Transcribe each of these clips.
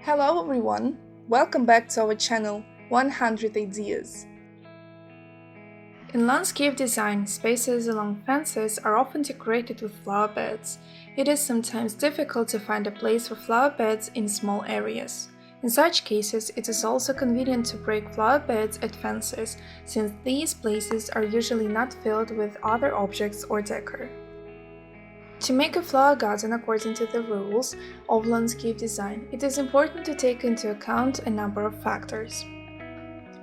Hello everyone, welcome back to our channel 100 Ideas. In landscape design, spaces along fences are often decorated with flower beds. It is sometimes difficult to find a place for flower beds in small areas. In such cases, it is also convenient to break flower beds at fences, since these places are usually not filled with other objects or decor. To make a flower garden according to the rules of landscape design, it is important to take into account a number of factors.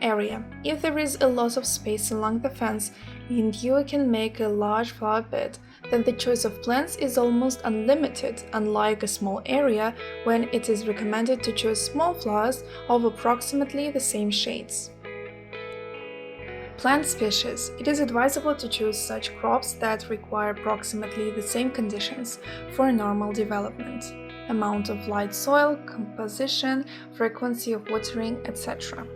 Area. If there is a lot of space along the fence and you can make a large flower bed, then the choice of plants is almost unlimited, unlike a small area when it is recommended to choose small flowers of approximately the same shades. Plant species. It is advisable to choose such crops that require approximately the same conditions for normal development: amount of light soil, composition, frequency of watering, etc.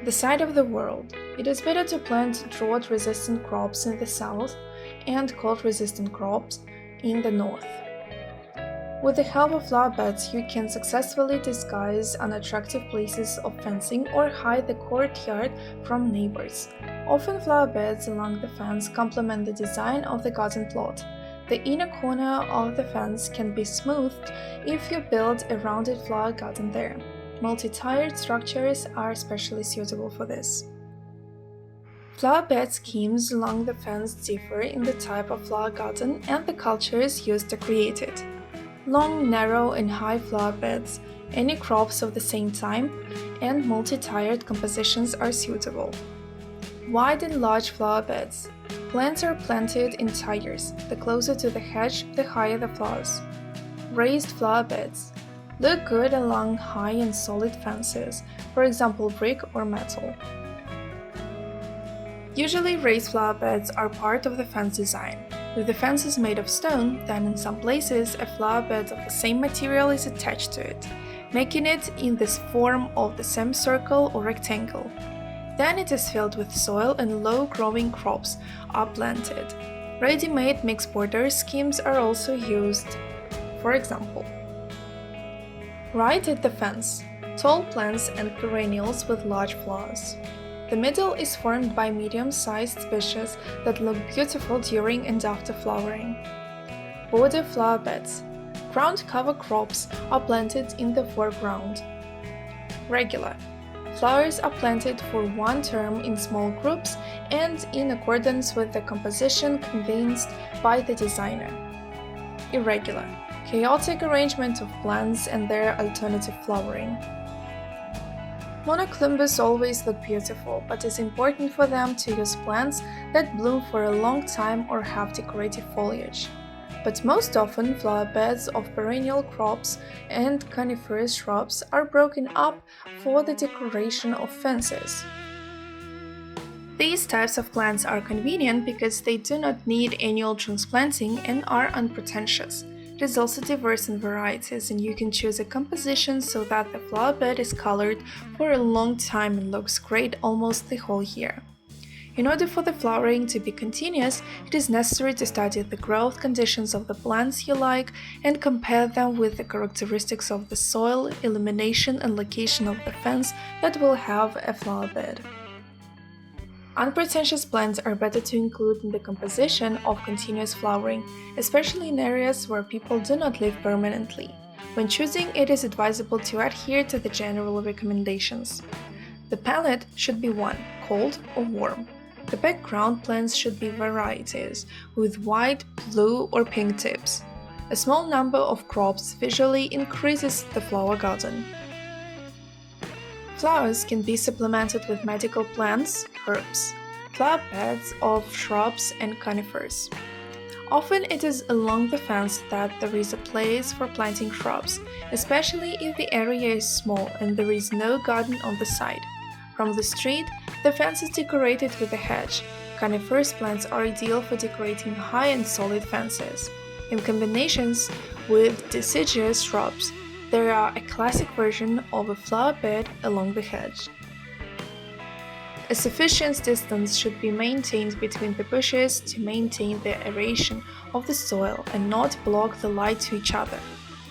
The side of the world. It is better to plant drought-resistant crops in the south and cold-resistant crops in the north. With the help of flower beds, you can successfully disguise unattractive places of fencing or hide the courtyard from neighbors. Often flower beds along the fence complement the design of the garden plot. The inner corner of the fence can be smoothed if you build a rounded flower garden there. Multi-tiered structures are especially suitable for this. Flower bed schemes along the fence differ in the type of flower garden and the cultures used to create it. Long, narrow, and high flower beds, any crops of the same type, and multi-tiered compositions are suitable. Wide and large flower beds. Plants are planted in tiers. The closer to the hedge, the higher the flowers. Raised flower beds. Look good along high and solid fences, for example brick or metal. Usually raised flower beds are part of the fence design. If the fence is made of stone, then in some places a flower bed of the same material is attached to it, making it in this form of the semicircle or rectangle. Then it is filled with soil and low-growing crops are planted. Ready-made mixed border schemes are also used. For example, right at the fence, tall plants and perennials with large flowers. The middle is formed by medium-sized species that look beautiful during and after flowering. Border flower beds. Ground cover crops are planted in the foreground. Regular. Flowers are planted for one term in small groups and in accordance with the composition convinced by the designer. Irregular. Chaotic arrangement of plants and their alternative flowering. Monoclumbers always look beautiful, but it's important for them to use plants that bloom for a long time or have decorative foliage. But most often, flower beds of perennial crops and coniferous shrubs are broken up for the decoration of fences. These types of plants are convenient because they do not need annual transplanting and are unpretentious. It is also diverse in varieties, and you can choose a composition so that the flower bed is colored for a long time and looks great almost the whole year. In order for the flowering to be continuous, it is necessary to study the growth conditions of the plants you like and compare them with the characteristics of the soil, illumination, and location of the fence that will have a flower bed. Unpretentious plants are better to include in the composition of continuous flowering, especially in areas where people do not live permanently. When choosing, it is advisable to adhere to the general recommendations. The palette should be one, cold or warm. The background plants should be varieties, with white, blue, or pink tips. A small number of crops visually increases the flower garden. Flowers can be supplemented with medical plants, herbs, flower beds of shrubs and conifers. Often it is along the fence that there is a place for planting shrubs, especially if the area is small and there is no garden on the side. From the street, the fence is decorated with a hedge. Coniferous plants are ideal for decorating high and solid fences. In combinations with deciduous shrubs, there are a classic version of a flower bed along the hedge. A sufficient distance should be maintained between the bushes to maintain the aeration of the soil and not block the light to each other.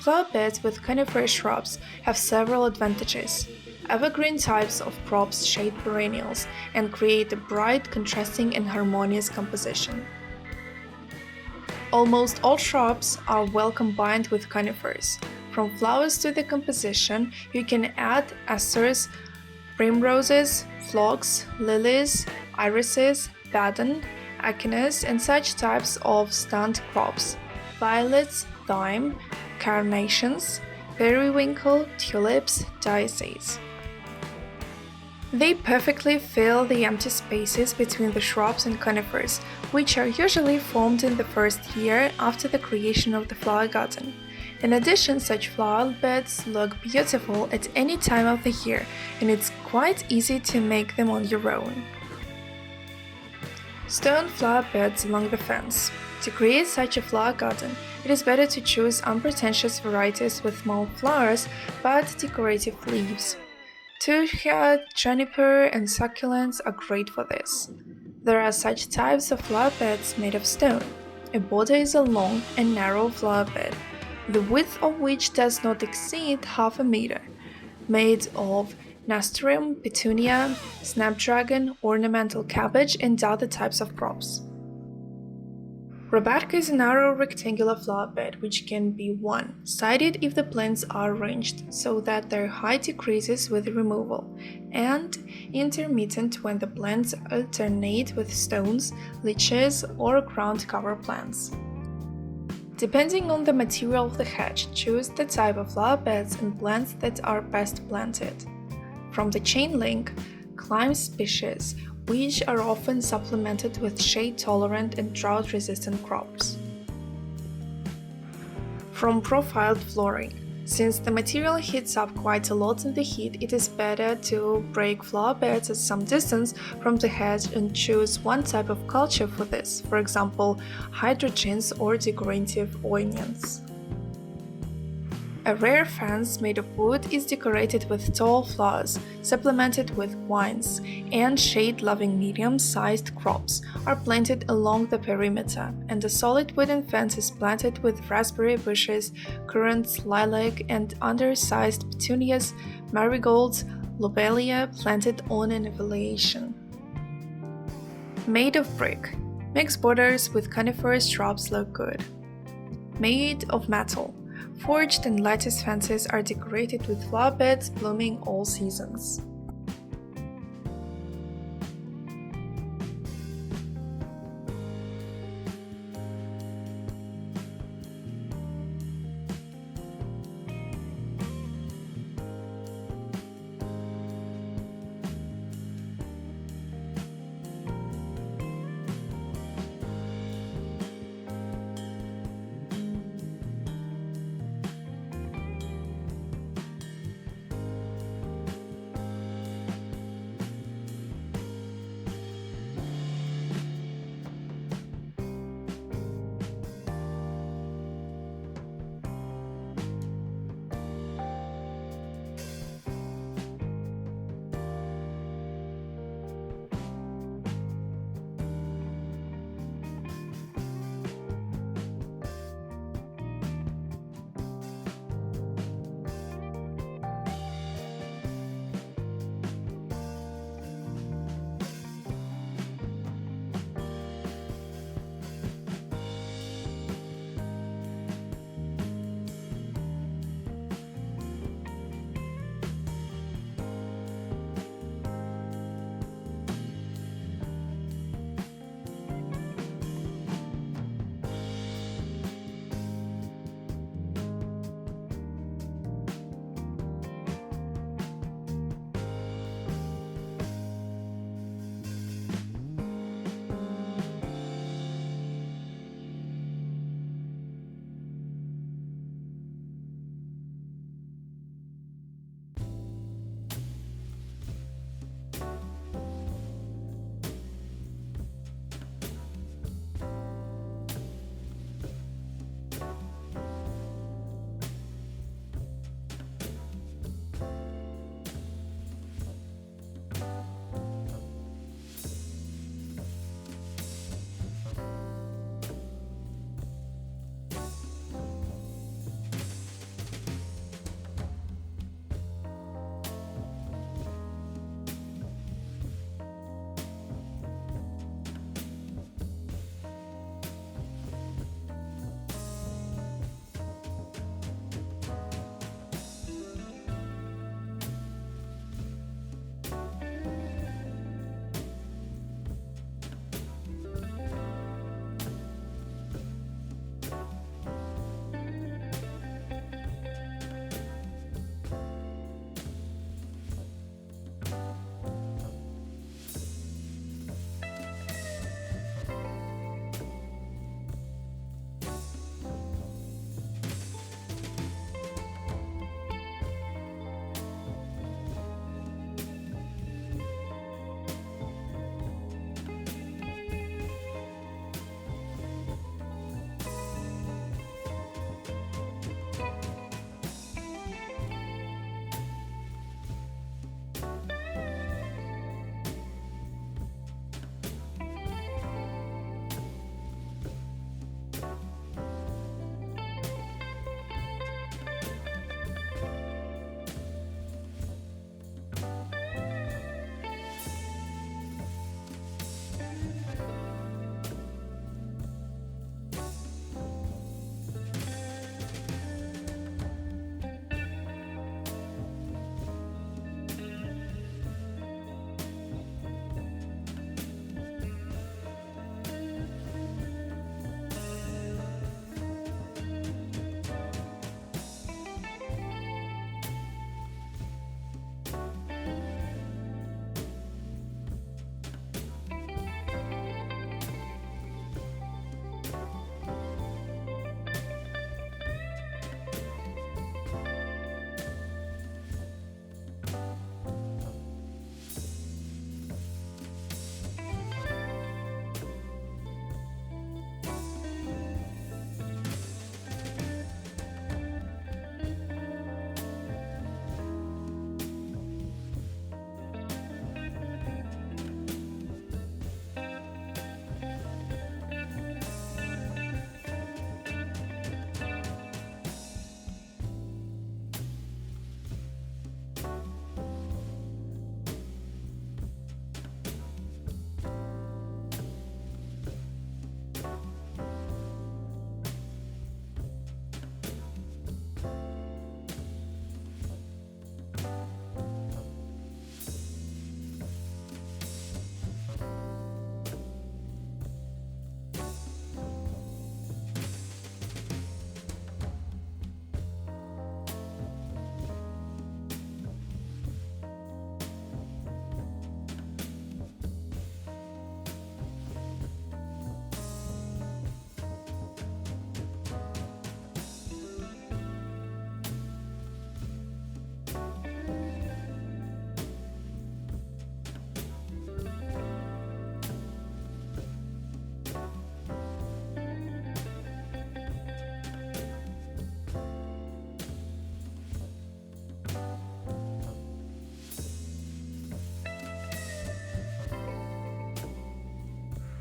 Flower beds with coniferous shrubs have several advantages. Evergreen types of crops shade perennials and create a bright, contrasting and harmonious composition. Almost all shrubs are well combined with conifers. From flowers to the composition, you can add asters, primroses, phlox, lilies, irises, baden, echinus, and such types of stunt crops, violets, thyme, carnations, periwinkle, tulips, daisies. They perfectly fill the empty spaces between the shrubs and conifers, which are usually formed in the first year after the creation of the flower garden. In addition, such flower beds look beautiful at any time of the year, and it's quite easy to make them on your own. Stone flower beds along the fence. To create such a flower garden, it is better to choose unpretentious varieties with small flowers but decorative leaves. Two-head, juniper, and succulents are great for this. There are such types of flower beds made of stone. A border is a long and narrow flower bed, the width of which does not exceed half a meter, made of nasturtium, petunia, snapdragon, ornamental cabbage, and other types of crops. Robatka is a narrow rectangular flower bed which can be one-sided if the plants are arranged so that their height decreases with removal, and intermittent when the plants alternate with stones, liches, or ground cover plants. Depending on the material of the hedge, choose the type of flower beds and plants that are best planted. From the chain link, climb species, which are often supplemented with shade-tolerant and drought-resistant crops. From profiled flooring. Since the material heats up quite a lot in the heat, it is better to break flower beds at some distance from the hedge and choose one type of culture for this, for example, hydrogens or decorative onions. A rare fence made of wood is decorated with tall flowers, supplemented with vines, and shade-loving medium-sized crops are planted along the perimeter, and a solid wooden fence is planted with raspberry bushes, currants, lilac, and undersized petunias, marigolds, lobelia planted on an elevation. Made of brick. Mixed borders with coniferous shrubs look good. Made of metal. Forged and lattice fences are decorated with flower beds blooming all seasons.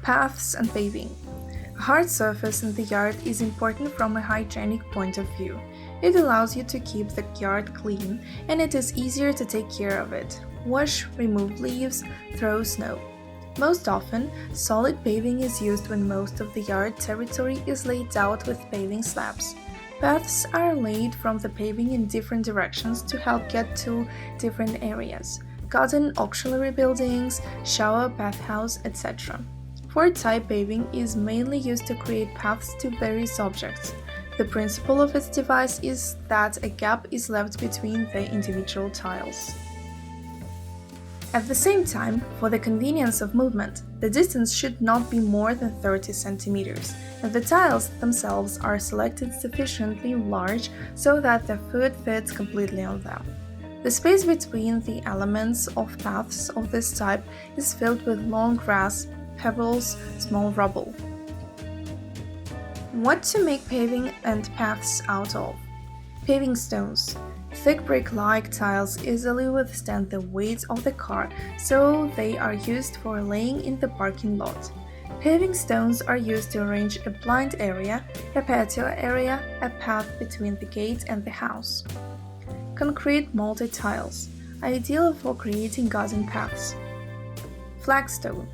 Paths and paving. A hard surface in the yard is important from a hygienic point of view. It allows you to keep the yard clean, and it is easier to take care of it. Wash, remove leaves, throw snow. Most often, solid paving is used when most of the yard territory is laid out with paving slabs. Paths are laid from the paving in different directions to help get to different areas: garden, auxiliary buildings, shower, bathhouse, etc. Four-type paving is mainly used to create paths to various objects. The principle of its device is that a gap is left between the individual tiles. At the same time, for the convenience of movement, the distance should not be more than 30 centimeters, and the tiles themselves are selected sufficiently large so that the foot fits completely on them. The space between the elements of paths of this type is filled with long grass, pebbles, small rubble. What to make paving and paths out of? Paving stones. Thick brick-like tiles easily withstand the weight of the car, so they are used for laying in the parking lot. Paving stones are used to arrange a blind area, a patio area, a path between the gate and the house. Concrete molded tiles, ideal for creating garden paths. Flagstone.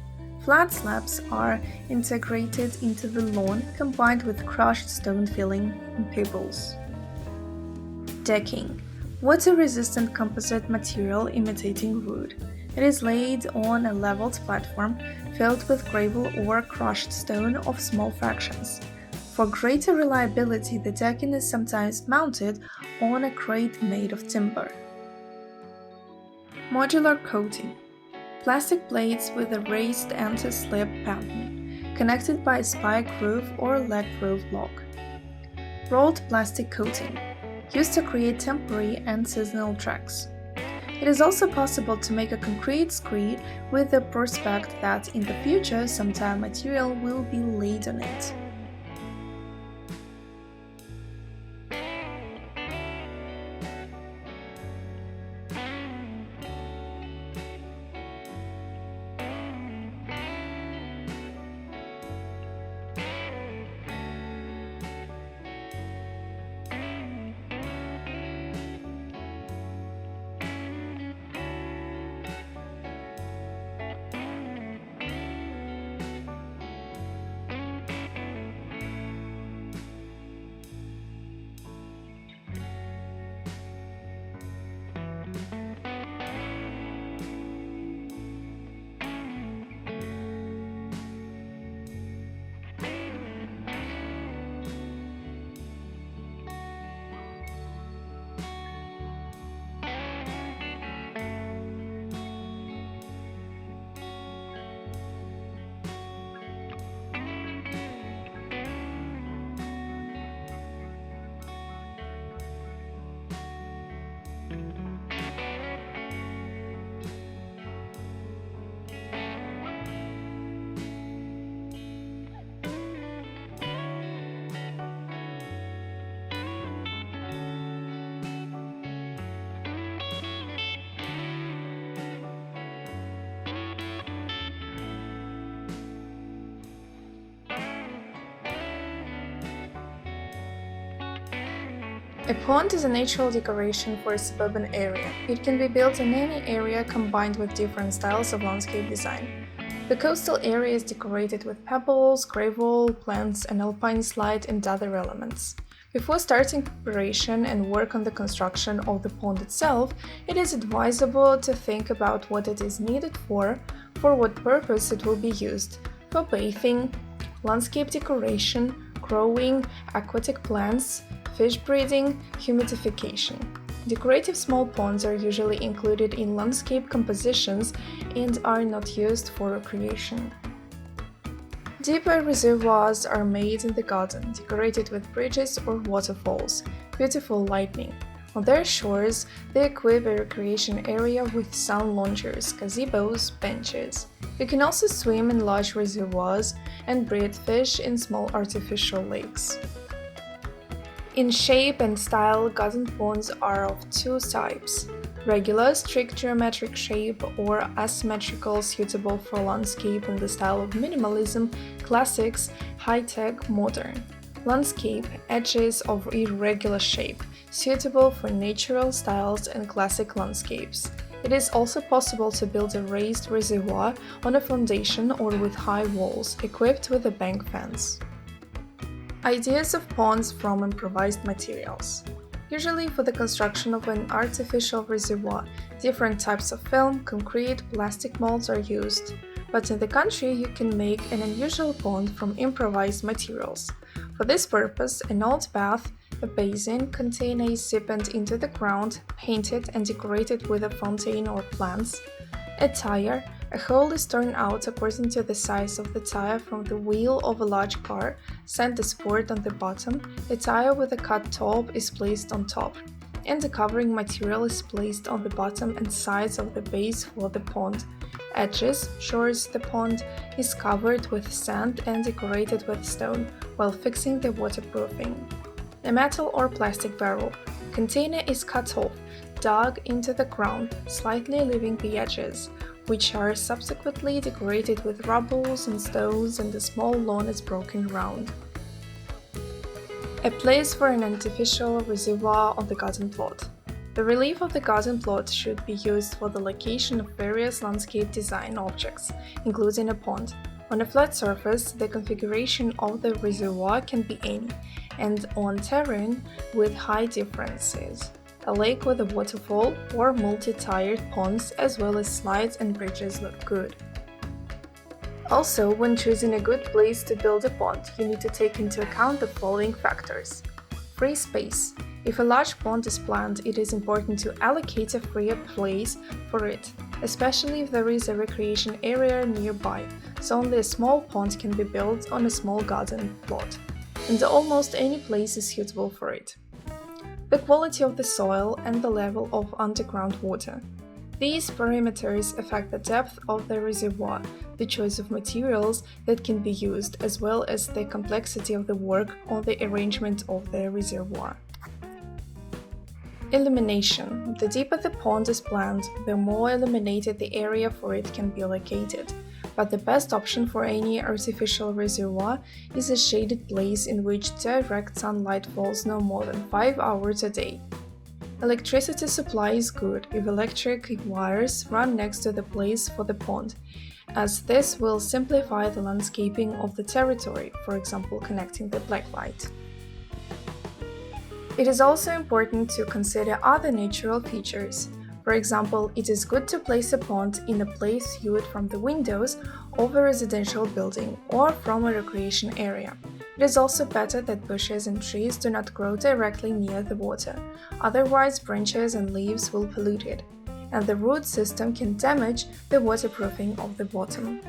Flat slabs are integrated into the lawn, combined with crushed stone filling and pebbles. Decking. Water-resistant composite material imitating wood. It is laid on a leveled platform filled with gravel or crushed stone of small fractions. For greater reliability, the decking is sometimes mounted on a crate made of timber. Modular coating. Plastic plates with a raised anti-slip pattern, connected by a spike roof or leg roof lock. Rolled plastic coating, used to create temporary and seasonal tracks. It is also possible to make a concrete screed with the prospect that in the future some tile material will be laid on it. A pond is a natural decoration for a suburban area. It can be built in any area combined with different styles of landscape design. The coastal area is decorated with pebbles, gravel, plants, an alpine slide, and other elements. Before starting preparation and work on the construction of the pond itself, it is advisable to think about what it is needed for what purpose it will be used: for bathing, landscape decoration, growing aquatic plants, fish breeding, humidification. Decorative small ponds are usually included in landscape compositions and are not used for recreation. Deeper reservoirs are made in the garden, decorated with bridges or waterfalls. Beautiful lighting. On their shores, they equip a recreation area with sun loungers, gazebos, benches. You can also swim in large reservoirs and breed fish in small artificial lakes. In shape and style, garden ponds are of two types: Regular, strict geometric shape or asymmetrical, suitable for landscape in the style of minimalism, classics, high-tech, modern. Landscape, edges of irregular shape, suitable for natural styles and classic landscapes. It is also possible to build a raised reservoir on a foundation or with high walls, equipped with a bank fence. Ideas of ponds from improvised materials. Usually for the construction of an artificial reservoir, different types of film, concrete, plastic molds are used. But in the country you can make an unusual pond from improvised materials. For this purpose, an old bath, a basin contain a seepant into the ground, painted and decorated with a fountain or plants. A tire, a hole is torn out according to the size of the tire from the wheel of a large car, sent a support on the bottom, a tire with a cut top is placed on top, and the covering material is placed on the bottom and sides of the base for the pond. Edges, shores the pond, is covered with sand and decorated with stone, while fixing the waterproofing. A metal or plastic barrel. Container is cut off, dug into the ground, slightly leaving the edges, which are subsequently decorated with rubbles and stones, and a small lawn is broken round. A place for an artificial reservoir on the garden plot. The relief of the garden plot should be used for the location of various landscape design objects, including a pond. On a flat surface, the configuration of the reservoir can be any, and on terrain with high differences. A lake with a waterfall or multi-tiered ponds as well as slides and bridges look good. Also, when choosing a good place to build a pond, you need to take into account the following factors. Free space. If a large pond is planned, it is important to allocate a freer place for it, especially if there is a recreation area nearby, so only a small pond can be built on a small garden plot, and almost any place is suitable for it. The quality of the soil and the level of underground water. These parameters affect the depth of the reservoir, the choice of materials that can be used, as well as the complexity of the work on the arrangement of the reservoir. Illumination. The deeper the pond is planned, the more illuminated the area for it can be located. But the best option for any artificial reservoir is a shaded place in which direct sunlight falls no more than 5 hours a day. Electricity supply is good if electric wires run next to the place for the pond, as this will simplify the landscaping of the territory, for example connecting the blacklight. It is also important to consider other natural features. For example, it is good to place a pond in a place viewed from the windows of a residential building or from a recreation area. It is also better that bushes and trees do not grow directly near the water, otherwise branches and leaves will pollute it, and the root system can damage the waterproofing of the bottom.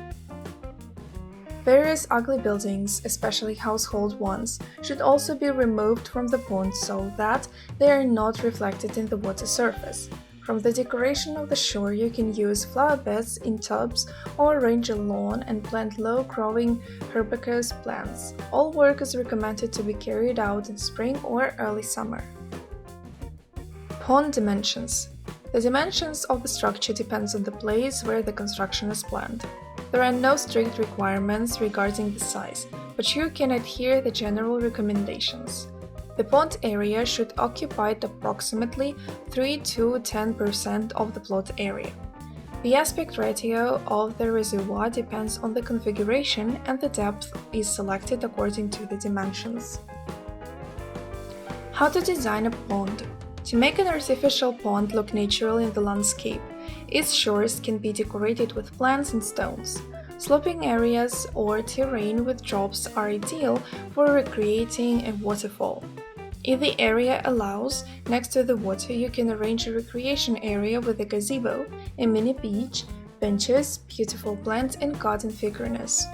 Various ugly buildings, especially household ones, should also be removed from the pond so that they are not reflected in the water surface. From the decoration of the shore, you can use flower beds in tubs or arrange a lawn and plant low-growing herbaceous plants. All work is recommended to be carried out in spring or early summer. Pond dimensions. The dimensions of the structure depends on the place where the construction is planned. There are no strict requirements regarding the size, but you can adhere the general recommendations. The pond area should occupy approximately 3 to 10% of the plot area. The aspect ratio of the reservoir depends on the configuration, and the depth is selected according to the dimensions. How to design a pond. To make an artificial pond look natural in the landscape, its shores can be decorated with plants and stones. Sloping areas or terrain with drops are ideal for recreating a waterfall. If the area allows, next to the water you can arrange a recreation area with a gazebo, a mini beach, benches, beautiful plants and garden figurines.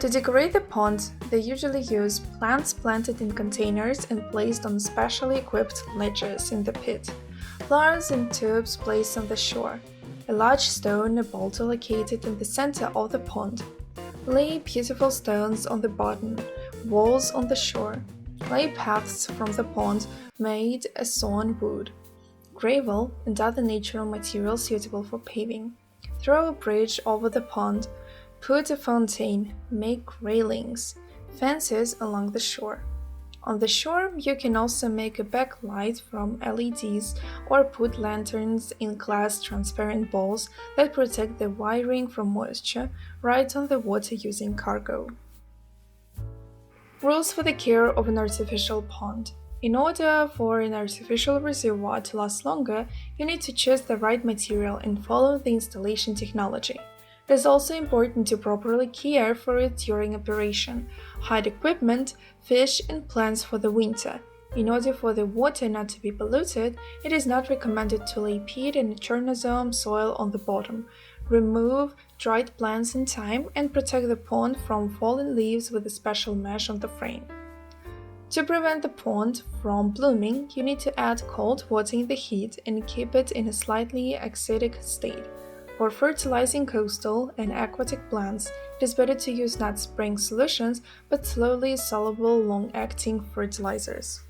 To decorate the pond, they usually use plants planted in containers and placed on specially equipped ledges in the pit, flowers in tubes placed on the shore, a large stone boulder located in the center of the pond. Lay beautiful stones on the bottom, walls on the shore. Lay paths from the pond made of sawn wood. gravel, and other natural materials suitable for paving. Throw a bridge over the pond, put a fountain, make railings, fences along the shore. On the shore, you can also make a backlight from LEDs or put lanterns in glass transparent bowls that protect the wiring from moisture right on the water using cargo. Rules for the care of an artificial pond. In order for an artificial reservoir to last longer, you need to choose the right material and follow the installation technology. It is also important to properly care for it during operation, hide equipment, fish, and plants for the winter. In order for the water not to be polluted, it is not recommended to lay peat and chernozem soil on the bottom. Remove dried plants in time and protect the pond from fallen leaves with a special mesh on the frame. To prevent the pond from blooming, you need to add cold water in the heat and keep it in a slightly acidic state. For fertilizing coastal and aquatic plants, it is better to use not spring solutions but slowly soluble long-acting fertilizers.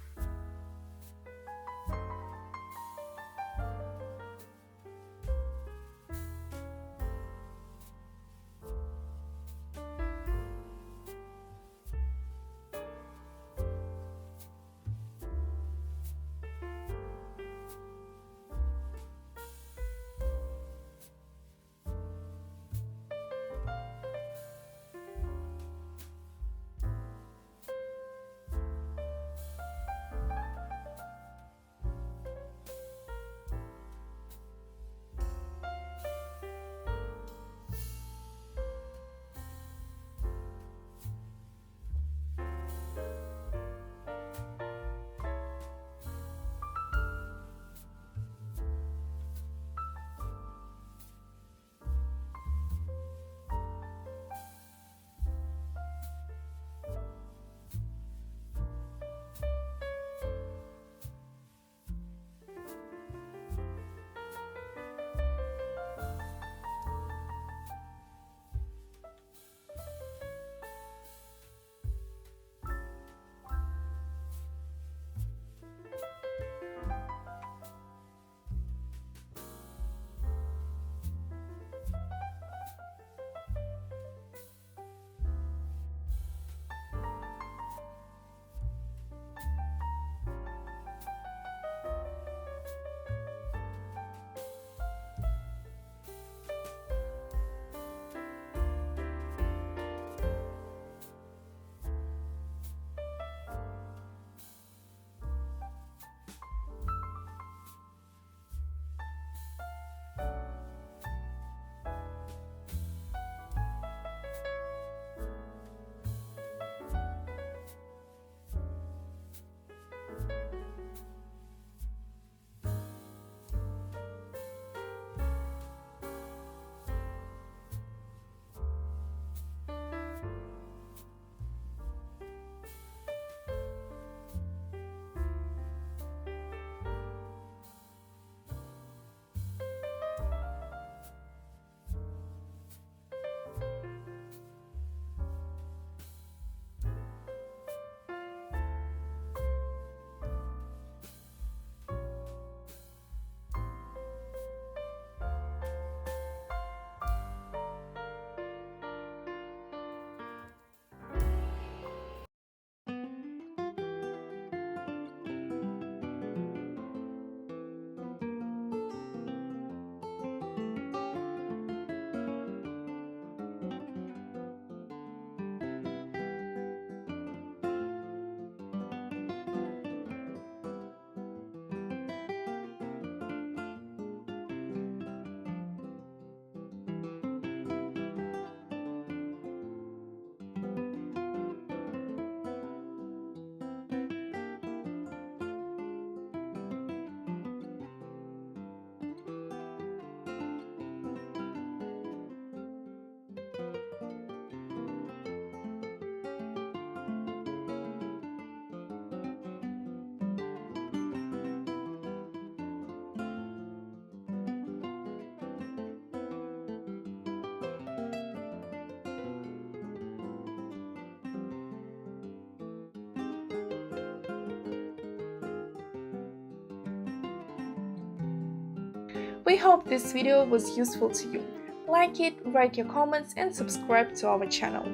We hope this video was useful to you. Like it, write your comments and subscribe to our channel.